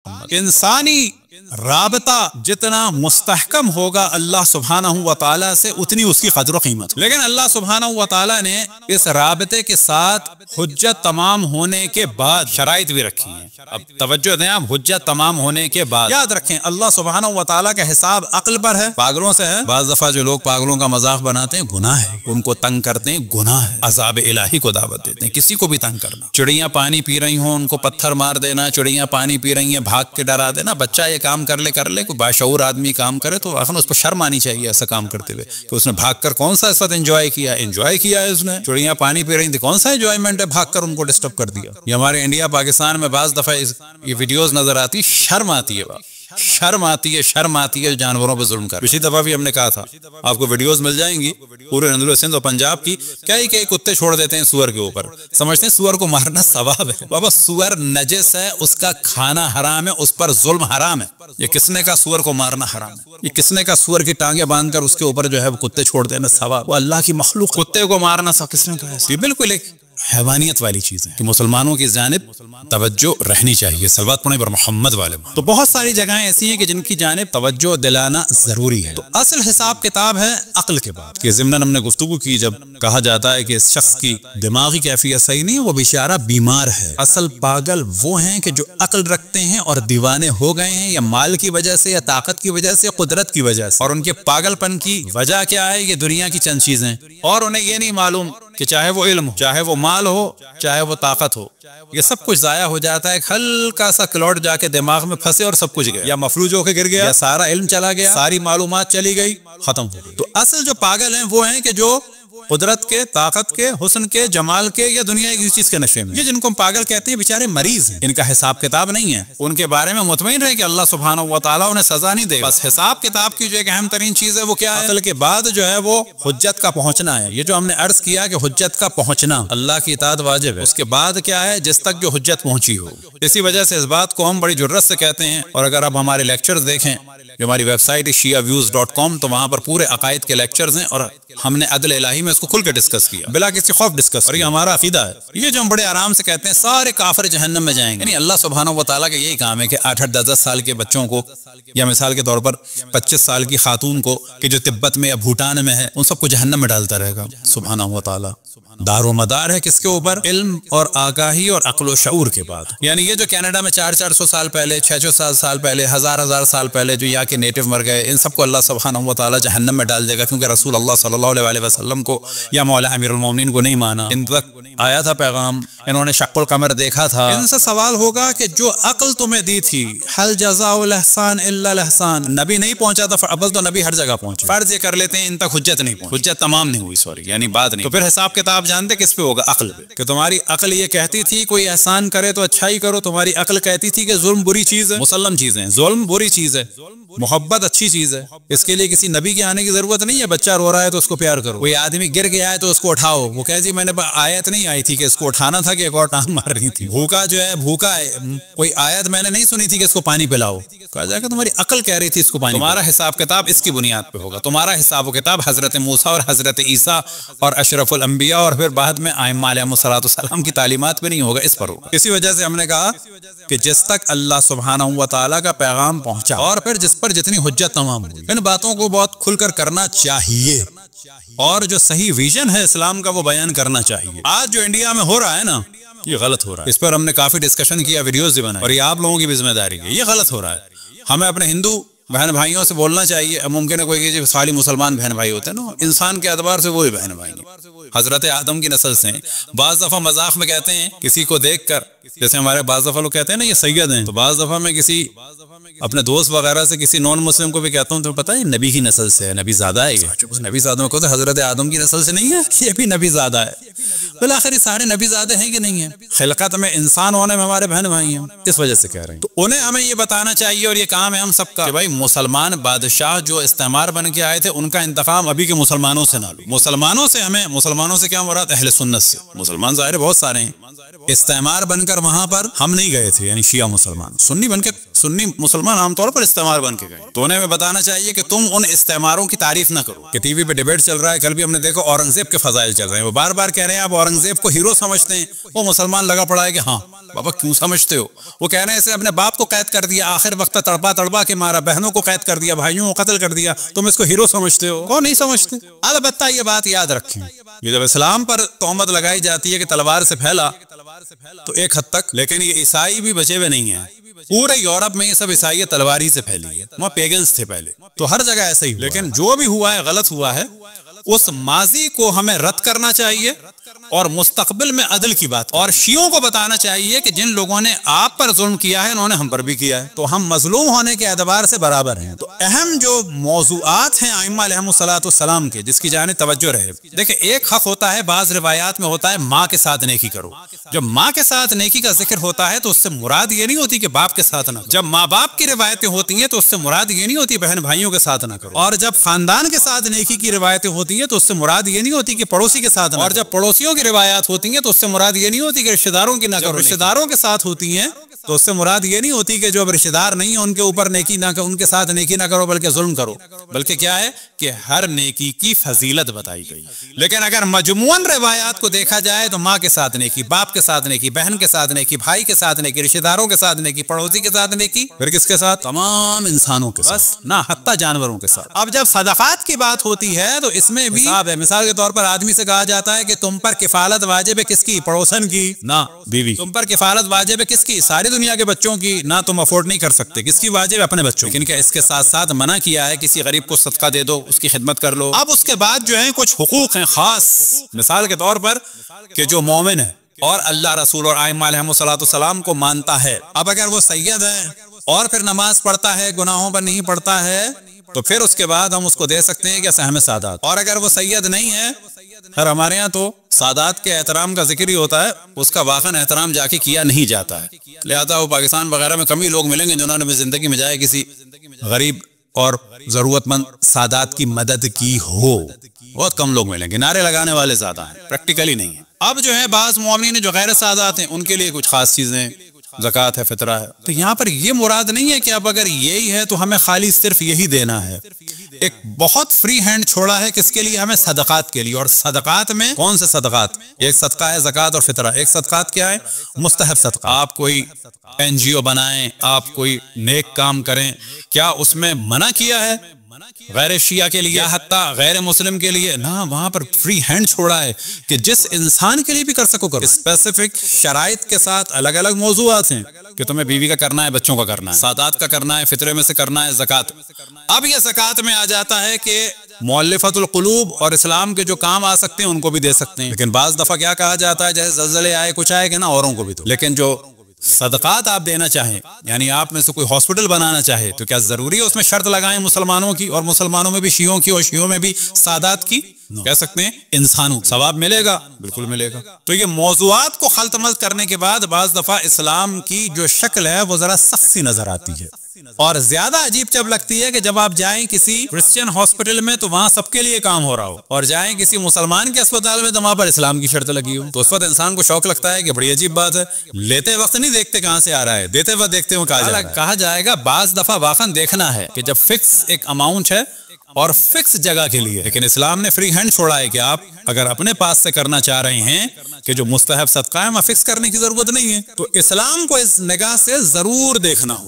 محمد۔ انسانی رابطہ جتنا مستحکم ہوگا اللہ سبحانہ و تعالیٰ سے اتنی اس کی قدر و قیمت، لیکن اللہ سبحانہ و تعالیٰ نے اس رابطے کے ساتھ حجت تمام ہونے کے بعد شرائط بھی رکھی ہیں۔ اب توجہ دیں آپ، حجت تمام ہونے کے بعد یاد رکھیں اللہ سبحانہ و تعالیٰ کا حساب عقل پر ہے، پاگلوں سے ہے۔ بعض دفعہ جو لوگ پاگلوں کا مذاق بناتے ہیں گناہ ہے، ان کو تنگ کرتے ہیں گناہ ہے، عذاب الہی کو دعوت دیتے ہیں۔ کسی کو بھی تنگ کرنا، چڑیاں پانی پی رہی ہوں ان کو پتھر مار دینا، چڑیاں پانی پی رہی ہیں بھاگ کے ڈرا دینا، بچہ یہ کام کر لے کوئی باشعور آدمی کام کرے تو آخر اس پر شرم آنی چاہیے ایسا کام کرتے ہوئے کہ اس نے بھاگ کر کون سا اس وقت انجوائے کیا ہے اس نے، چڑیاں پانی پی رہی تھی کون سا انجوائمنٹ ہے، بھاگ کر ان کو ڈسٹرب کر دیا۔ یہ ہمارے انڈیا پاکستان میں بعض دفعہ یہ ویڈیوز نظر آتی، شرم آتی ہے، شرم آتی ہے جانوروں پہ ظلم کر۔ پچھلی دفعہ بھی ہم نے کہا تھا آپ کو ویڈیوز مل جائیں گی پورے اندرون سندھ اور پنجاب کی، کئی کتے چھوڑ دیتے ہیں سور کے اوپر، سمجھتے ہیں سور کو مارنا ثواب ہے۔ بابا سور نجس ہے، اس کا کھانا حرام ہے، اس پر ظلم حرام ہے۔ یہ کس نے کا سور کو مارنا حرام ہے؟ یہ کس نے کا سور کی ٹانگیں باندھ کر اس کے اوپر جو ہے وہ کتے چھوڑ دینا ثواب؟ وہ اللہ کی مخلوق، کتے کو مارنا کس نے کہا ہے؟ بالکل ایک حیوانیت والی چیز ہے کہ مسلمانوں کی جانب توجہ رہنی چاہیے۔ صلوات پڑھیں پر محمد والے۔ تو بہت ساری جگہیں ایسی ہیں کہ جن کی جانب توجہ دلانا ضروری ہے۔ تو اصل حساب کتاب ہے عقل کے بعد کہ ضمن ہم نے گفتگو کی جب کہا جاتا ہے کہ اس شخص کی دماغی کیفیت صحیح نہیں ہے، وہ بیچارہ بیمار ہے۔ اصل پاگل وہ ہیں کہ جو عقل رکھتے ہیں اور دیوانے ہو گئے ہیں، یا مال کی وجہ سے، یا طاقت کی وجہ سے، یا قدرت کی وجہ سے۔ اور ان کے پاگل پن کی وجہ کیا ہے؟ یہ دنیا کی چند چیزیں، اور انہیں یہ نہیں معلوم کہ چاہے وہ علم ہو، چاہے وہ مال ہو، چاہے وہ طاقت ہو، یہ سب کچھ ضائع ہو جاتا ہے۔ ایک ہلکا سا کلوٹ جا کے دماغ میں پھنسے اور سب کچھ گیا، یا مفلوج ہو کے گر گیا، یا سارا علم چلا گیا، ساری معلومات چلی گئی، ختم ہو گئی۔ تو اصل جو پاگل ہیں وہ ہیں کہ جو قدرت کے، طاقت کے، حسن کے، جمال کے، یا دنیا کی چیز کے نشے میں۔ یہ جن کو ہم پاگل کہتے ہیں بیچارے مریض ہیں، ان کا حساب کتاب نہیں ہے۔ ان کے بارے میں مطمئن رہے کہ اللہ سبحانہ و تعالیٰ انہیں سزا نہیں دے گا۔ بس حساب کتاب کی جو ایک اہم ترین چیز ہے وہ کیا ہے؟ عقل کے بعد جو ہے وہ حجت کا پہنچنا ہے۔ یہ جو ہم نے عرض کیا کہ حجت کا پہنچنا، اللہ کی اطاعت واجب ہے، اس کے بعد کیا ہے؟ جس تک جو حجت پہنچی ہو۔ اسی وجہ سے اس بات کو ہم بڑی جرت سے کہتے ہیں، اور اگر آپ ہمارے لیکچرز دیکھیں جو ہماری ویب سائٹ ہے shiaviews.com، تو وہاں پر پورے عقائد کے لیکچرز ہیں، اور ہم نے عدل الہی میں اس کو کھل کے ڈسکس کیا بلا کسی خوف ڈسکس، اور یہ ہمارا عقیدہ ہے۔ یہ جو ہم بڑے آرام سے کہتے ہیں سارے کافر جہنم میں جائیں گے، یعنی اللہ سبحانہ و تعالیٰ کا یہی کام ہے کہ 8-8 10-10 سال کے بچوں کو، یا مثال کے طور پر 25 سال کی خاتون کو کہ جو تبت میں یا بھوٹان میں ہے، ان سب کو جہنم میں ڈالتا رہے گا سبحانہ و تعالیٰ۔ دار و مدار ہے کس کے اوپر؟ علم اور آگاہی اور عقل و شعور کے بعد۔ یعنی یہ جو کینیڈا میں 400 سال پہلے، 600 سال پہلے، 1000 سال پہلے جو یہاں کے نیٹو مر گئے، ان سب کو اللہ سبحانہ و تعالیٰ جہنم میں ڈال دے گا، کیونکہ رسول اللہ صلی اللہ علیہ وسلم کو یا مولا امیر المومنین کو نہیں مانا۔ ان تک آیا تھا پیغام، انہوں نے شق القمر دیکھا تھا۔ ان سے سوال ہوگا کہ جو عقل تمہیں دی تھی، حل جزاء الاحسان الا الاحسان، نبی نہیں پہنچا تھا، اول تو نبی ہر جگہ پہنچے، فرض یہ کر لیتے ہیں ان تک حجت نہیں پہنچی، حجت تمام نہیں ہوئی، یعنی بات نہیں، تو پھر حساب کتاب جانتے کس پہ ہوگا؟ عقل پہ۔ کہ تمہاری عقل یہ کہتی تھی کوئی احسان کرے تو اچھائی کرو، تمہاری عقل کہتی تھی کہ ظلم بری چیز ہے، مسلم چیزیں، ظلم بری چیز ہے، محبت اچھی چیز ہے، اس کے لیے کسی نبی کے آنے کی ضرورت نہیں ہے۔ بچہ رو رہا ہے تو اس کو پیار کرو، کوئی آدمی گر گیا ہے تو اس کو اٹھاؤ، وہ کہے جی میں نے آیت نہیں آئی تھی کہ اس کو اٹھانا تھا کہ ایک اور ٹانگ مار رہی تھی، بھوکا جو ہے بھوکا ہے، کوئی آیت میں نے نہیں سنی تھی کہ اس کو پانی پلاؤ، کہا جائے کہ تمہاری عقل کہہ رہی تھی اس کو پانی۔ تمہارا حساب کتاب اس کی بنیاد پہ ہوگا، تمہارا حساب و کتاب حضرت موسیٰ اور حضرت عیسیٰ اور اشرف الانبیاء اور پھر بعد میں ائمہ علیہم الصلوۃ والسلام کی تعلیمات پہ نہیں ہوگا، اس پر ہوگا۔ اسی وجہ سے ہم نے کہا کہ جس تک اللہ سبحانہ و تعالیٰ کا پیغام پہنچا، اور پھر جس پر جتنی حجت تمام ہوئی، ان باتوں کو بہت کھل کر کرنا چاہیے، اور جو صحیح ویژن ہے اسلام کا وہ بیان کرنا چاہیے۔ آج جو انڈیا میں ہو رہا ہے نا، یہ غلط ہو رہا ہے، اس پر ہم نے کافی ڈسکشن کیا، ویڈیوز بھی بنائے، اور یہ آپ لوگوں کی بھی ذمہ داری ہے، یہ غلط ہو رہا ہے۔ ہمیں اپنے ہندو بہن بھائیوں سے بولنا چاہیے، ممکن ہے کوئی کہ خالی مسلمان بہن بھائی ہوتے ہیں نا، انسان کے اعتبار سے وہی بہن بھائی ہیں، حضرت آدم کی نسل سے ہیں۔ بعض دفعہ مذاق میں کہتے ہیں کسی کو دیکھ کر، جیسے ہمارے بعض دفعہ لوگ کہتے ہیں نا یہ سید ہیں، تو بعض دفعہ میں کسی اپنے دوست وغیرہ سے کسی نان مسلم کو بھی کہتا ہوں تو پتہ ہے نبی کی نسل سے ہے، نبی زادہ ہے، یہ نبی زادہ میں کہتے ہیں حضرت آدم کی نسل سے نہیں ہے، یہ بھی نبی زادہ ہے۔ بالآخر یہ سارے نبی زادہ ہیں کہ نہیں ہیں؟ خلقت میں انسان ہونے میں ہمارے بہن بھائی ہیں، اس وجہ سے کہہ رہے ہیں۔ تو انہیں ہمیں یہ بتانا چاہیے، اور یہ کام ہے ہم سب کا، کہ بھائی مسلمان بادشاہ جو استعمار بن کے آئے تھے ان کا انتقام ابھی کے مسلمانوں سے نہ لو۔ مسلمانوں سے ہمیں، مسلمانوں سے کیا مراد؟ اہل سنت سے۔ مسلمان ظاہر بہت سارے ہیں، استعمار بن کر وہاں پر ہم نہیں گئے تھے، یعنی شیعہ مسلمان، سنی بن کے، سنی مسلمان مسلمان عام طور پر استعمار بن کے گئے. تو انہیں بتانا چاہیے کہ تم ان استعماروں کی تعریف نہ کرو. کہ ٹی وی پہ ڈیبیٹ چل رہا ہے, کل بھی ہم نے دیکھا اورنگزیب کے فضائل چل رہے ہیں, وہ بار بار کہہ رہے ہیں آپ اورنگزیب کو ہیرو سمجھتے ہیں. وہ مسلمان لگا پڑا ہے کہ ہاں بابا کیوں سمجھتے ہو. وہ کہہ رہے ہیں اسے اپنے باپ کو قید کر دیا, آخر وقت تڑپا کے مارا, بہنوں کو قید کر دیا, بھائیوں کو قتل کر دیا, تم اس کو ہیرو سمجھتے ہو. کون نہیں سمجھتے. البتہ یہ بات یاد رکھیں, یہ جب اسلام پر تہمت لگائی جاتی ہے کہ تلوار سے پھیلا تو ایک حد تک, لیکن یہ عیسائی بھی بچے ہوئے نہیں ہیں. پورے یورپ میں یہ سب عیسائیت تلوار ہی سے پھیلی ہے, وہاں پیگنز تھے پہلے, تو ہر جگہ ایسا ہی. لیکن جو بھی ہوا ہے غلط ہوا ہے, اس ماضی کو ہمیں رد کرنا چاہیے اور مستقبل میں عدل کی بات. اور شیعوں کو بتانا چاہیے کہ جن لوگوں نے آپ پر ظلم کیا ہے انہوں نے ہم پر بھی کیا ہے, تو ہم مظلوم ہونے کے اعتبار سے برابر ہیں. تو اہم جو موضوعات ہیں ائمہ علیہم الصلوۃ والسلام کے, جس کی جانب توجہ رہے. دیکھیں ایک حق ہوتا ہے, بعض روایات میں ہوتا ہے ماں کے ساتھ نیکی کرو. جب ماں کے ساتھ نیکی کا ذکر ہوتا ہے تو اس سے مراد یہ نہیں ہوتی کہ باپ کے ساتھ نہ کرو. جب ماں باپ کی روایتیں ہوتی ہیں تو اس سے مراد یہ نہیں ہوتی بہن بھائیوں کے ساتھ نہ کرو. اور جب خاندان کے ساتھ نیکی کی روایتیں ہوتی ہیں تو اس سے مراد یہ نہیں ہوتی کہ پڑوسی کے ساتھ نہ. اور جب پڑوسیوں کی روایات ہوتی ہیں تو اس سے مراد یہ نہیں ہوتی کہ رشتہ داروں کی نہ کرو. رشتہ داروں کے ساتھ ہوتی ہیں تو اس سے مراد یہ نہیں ہوتی کہ جو اب رشتہ دار نہیں ہیں ان کے اوپر نیکی نہ کرو, ان کے ساتھ نیکی نہ کرو بلکہ ظلم کرو. بلکہ کیا ہے کہ ہر نیکی کی فضیلت بتائی گئی. لیکن اگر مجموعاً روایات کو دیکھا جائے تو ماں کے ساتھ نیکی, باپ کے ساتھ نیکی, بہن کے ساتھ نیکی, بھائی کے ساتھ نیکی, رشتہ داروں کے ساتھ نیکی, پڑوسی کے ساتھ نیکی, پھر کس کے ساتھ؟ تمام انسانوں کے ساتھ, بس نہ حتی جانوروں کے ساتھ. اب جب صدقات کی بات ہوتی ہے تو اس میں بھی حساب ہے. مثال کے طور پر آدمی سے کہا جاتا ہے کہ تم پر کفالت واجب ہے, کس کی؟ پڑوسن کی, نہ بیوی. تم پر کفالت واجب ہے کس کی؟ ساری دنیا کے بچوں کی, نہ تم افورڈ نہیں کر سکتے, کس کی واجب ہے؟ اپنے بچوں. لیکن کیا اس کے ساتھ ساتھ منع کیا ہے کسی غریب کو صدقہ دے دو, اس کی خدمت کر لو. اب اس کے بعد جو ہیں کچھ حقوق ہیں خاص, مثال کے طور پر کہ جو مومن ہے اور اللہ رسول اور ائمہ علیہم الصلوۃ والسلام کو مانتا ہے, اب اگر وہ سید ہے اور پھر نماز پڑھتا ہے, گناہوں پر نہیں پڑتا ہے, تو پھر اس کے بعد ہم اس کو دے سکتے ہیں کیا سہم سادات. اور اگر وہ سید نہیں ہے, خیر ہمارے ہاں تو سادات کے احترام کا ذکر ہی ہوتا ہے, اس کا واقعاً احترام جا کے کیا نہیں جاتا ہے. لہذا وہ پاکستان وغیرہ میں کم ہی لوگ ملیں گے جنہوں نے زندگی میں جائے کسی غریب اور ضرورت مند سادات کی مدد کی ہو. بہت کم لوگ ملیں گے. نعرے لگانے والے زیادہ ہیں, پریکٹیکلی نہیں ہیں. اب جو ہے بعض مومنین جو غیر سادات ہیں ان کے لیے کچھ خاص چیزیں, زکوٰۃ ہے, فطرہ ہے. تو یہاں پر یہ مراد نہیں ہے کہ اب اگر یہی ہے تو ہمیں خالی صرف یہی دینا ہے. ایک بہت فری ہینڈ چھوڑا ہے کس کے لیے؟ ہمیں صدقات کے لیے. اور صدقات میں کون سے صدقات؟ ایک صدقہ ہے زکوٰۃ اور فطرہ. ایک صدقات کیا ہے؟ مستحب صدقہ. آپ کوئی این جی او بنائیں, آپ کوئی نیک کام کریں, کیا اس میں منع کیا ہے غیر شیعہ کے لیے, حتیٰ غیر مسلم کے لیے؟ نہ, وہاں پر فری ہینڈ چھوڑا ہے کہ جس انسان کے لیے بھی کر سکو کرو. اسپیسیفک شرائط کے ساتھ الگ الگ موضوعات ہیں کہ تمہیں بیوی کا کرنا ہے, بچوں کا کرنا ہے, سادات کا کرنا ہے, فطرے میں سے کرنا ہے, زکوٰۃ. اب یہ زکوٰۃ میں آ جاتا ہے کہ مؤلفۃ القلوب اور اسلام کے جو کام آ سکتے ہیں ان کو بھی دے سکتے ہیں. لیکن بعض دفعہ کیا کہا جاتا ہے جیسے زلزلے آئے, کچھ آئے کہ نا اوروں کو بھی دو. لیکن جو صدقات آپ دینا چاہیں, یعنی آپ میں سے کوئی ہاسپٹل بنانا چاہے, تو کیا ضروری ہے اس میں شرط لگائیں مسلمانوں کی, اور مسلمانوں میں بھی شیعوں کی, اور شیعوں میں بھی سادات کی؟ کہہ سکتے ہیں انسانوں. ثواب ملے گا, بالکل ملے گا. تو یہ موضوعات کو خلط ملط کرنے کے بعد بعض دفعہ اسلام کی جو شکل ہے وہ ذرا سخت سی نظر آتی ہے, اور زیادہ عجیب جب لگتی ہے کہ جب آپ جائیں کسی کرسچن ہاسپٹل میں تو وہاں سب کے لیے کام ہو رہا ہو, اور جائیں کسی مسلمان کے اسپتال میں تو وہاں پر اسلام کی شرط لگی ہو. تو اس وقت انسان کو شوق لگتا ہے کہ بڑی عجیب بات ہے. لیتے وقت نہیں دیکھتے کہاں سے آ رہا ہے, دیتے وقت دیکھتے ہو کہا جائے گا. بعض دفعہ واقعاً دیکھنا ہے کہ جب فکس ایک اماؤنٹ ہے اور فکس جگہ کے لیے, لیکن اسلام نے فری ہینڈ چھوڑا ہے کہ آپ اگر اپنے پاس سے کرنا چاہ رہے ہیں کہ جو مستحب صدقہ ہے وہاں فکس کرنے کی ضرورت نہیں ہے. تو اسلام کو اس نگاہ سے ضرور دیکھنا ہو.